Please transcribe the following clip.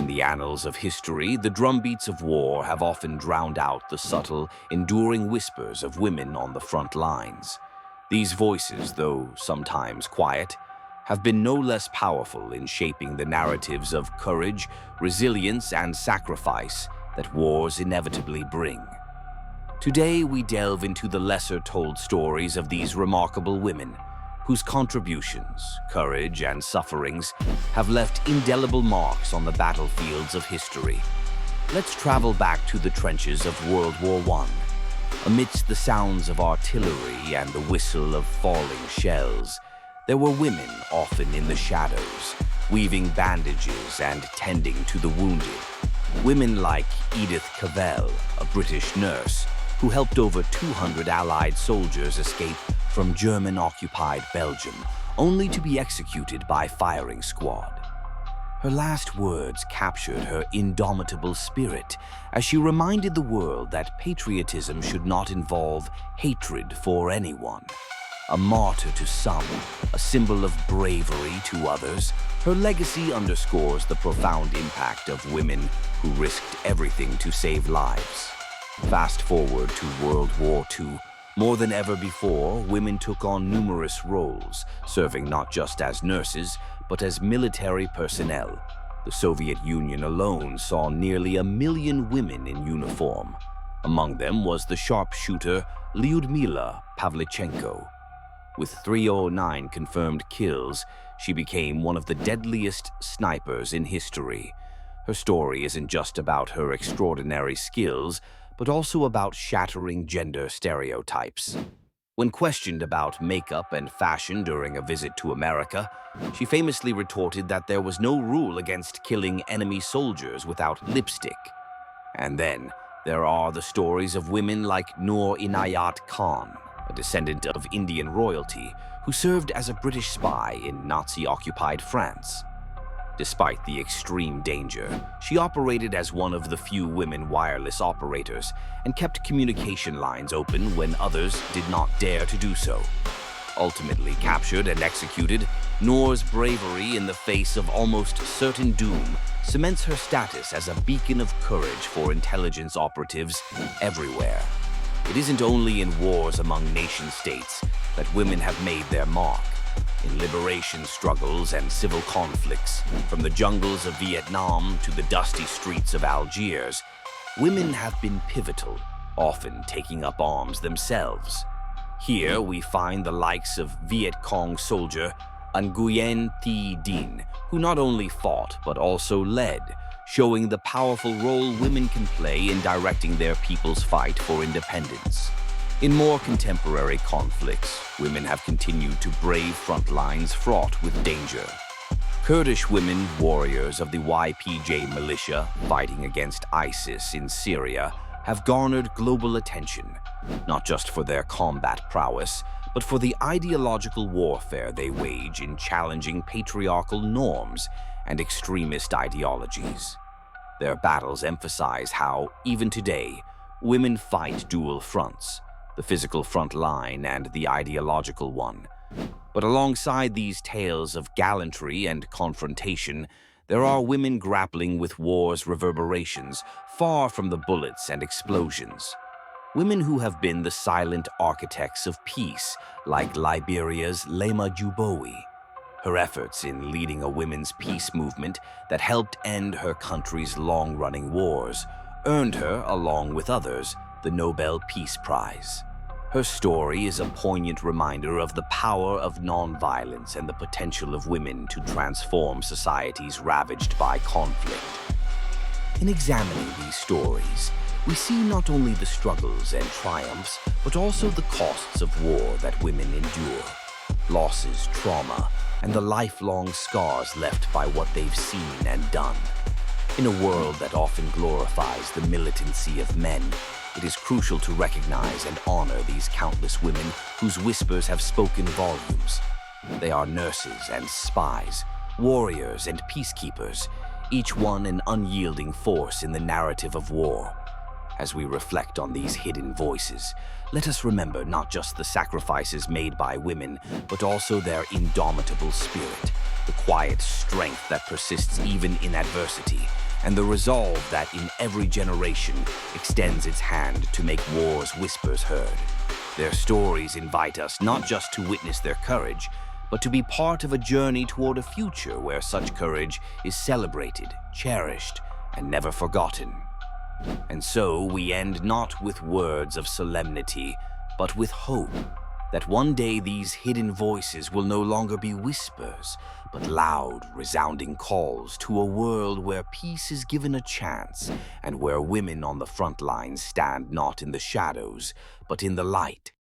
the annals of history, the drumbeats of war have often drowned out the subtle, enduring whispers of women on the front lines. These voices, though sometimes quiet, have been no less powerful in shaping the narratives of courage, resilience, and sacrifice that wars inevitably bring. Today, we delve into the lesser-told stories of these remarkable women, whose contributions, courage, and sufferings have left indelible marks on the battlefields of history. Let's travel back to the trenches of World War I. Amidst the sounds of artillery and the whistle of falling shells, there were women often in the shadows, weaving bandages and tending to the wounded. Women like Edith Cavell, a British nurse, who helped over 200 Allied soldiers escape from German-occupied Belgium, only to be executed by firing squad. Her last words captured her indomitable spirit as she reminded the world that patriotism should not involve hatred for anyone. A martyr to some, a symbol of bravery to others, her legacy underscores the profound impact of women who risked everything to save lives. Fast forward to World War II. More than ever before, women took on numerous roles, serving not just as nurses, but as military personnel. The Soviet Union alone saw nearly 1 million women in uniform. Among them was the sharpshooter Lyudmila Pavlichenko. With 309 confirmed kills, she became one of the deadliest snipers in history. Her story isn't just about her extraordinary skills, but also about shattering gender stereotypes. When questioned about makeup and fashion during a visit to America, she famously retorted that there was no rule against killing enemy soldiers without lipstick. And then there are the stories of women like Noor Inayat Khan, a descendant of Indian royalty who served as a British spy in Nazi-occupied France. Despite the extreme danger, she operated as one of the few women wireless operators and kept communication lines open when others did not dare to do so. Ultimately captured and executed, Noor's bravery in the face of almost certain doom cements her status as a beacon of courage for intelligence operatives everywhere. It isn't only in wars among nation-states that women have made their mark. In liberation struggles and civil conflicts, from the jungles of Vietnam to the dusty streets of Algiers, women have been pivotal, often taking up arms themselves. Here we find the likes of Viet Cong soldier Nguyen Thi Dinh, who not only fought but also led, showing the powerful role women can play in directing their people's fight for independence. In more contemporary conflicts, women have continued to brave front lines fraught with danger. Kurdish women, warriors of the YPJ militia fighting against ISIS in Syria, have garnered global attention, not just for their combat prowess, but for the ideological warfare they wage in challenging patriarchal norms and extremist ideologies. Their battles emphasize how, even today, women fight dual fronts, the physical front line and the ideological one. But alongside these tales of gallantry and confrontation, there are women grappling with war's reverberations, far from the bullets and explosions. Women who have been the silent architects of peace, like Liberia's Lema Juboe. Her efforts in leading a women's peace movement that helped end her country's long-running wars earned her, along with others, the Nobel Peace Prize. Her story is a poignant reminder of the power of nonviolence and the potential of women to transform societies ravaged by conflict. In examining these stories, we see not only the struggles and triumphs, but also the costs of war that women endure. Losses, trauma, and the lifelong scars left by what they've seen and done. In a world that often glorifies the militancy of men, it is crucial to recognize and honor these countless women whose whispers have spoken volumes. They are nurses and spies, warriors and peacekeepers, each one an unyielding force in the narrative of war. As we reflect on these hidden voices, let us remember not just the sacrifices made by women, but also their indomitable spirit, the quiet strength that persists even in adversity, and the resolve that in every generation extends its hand to make war's whispers heard. Their stories invite us not just to witness their courage, but to be part of a journey toward a future where such courage is celebrated, cherished, and never forgotten. And so we end not with words of solemnity, but with hope that one day these hidden voices will no longer be whispers, but loud, resounding calls to a world where peace is given a chance and where women on the front lines stand not in the shadows, but in the light.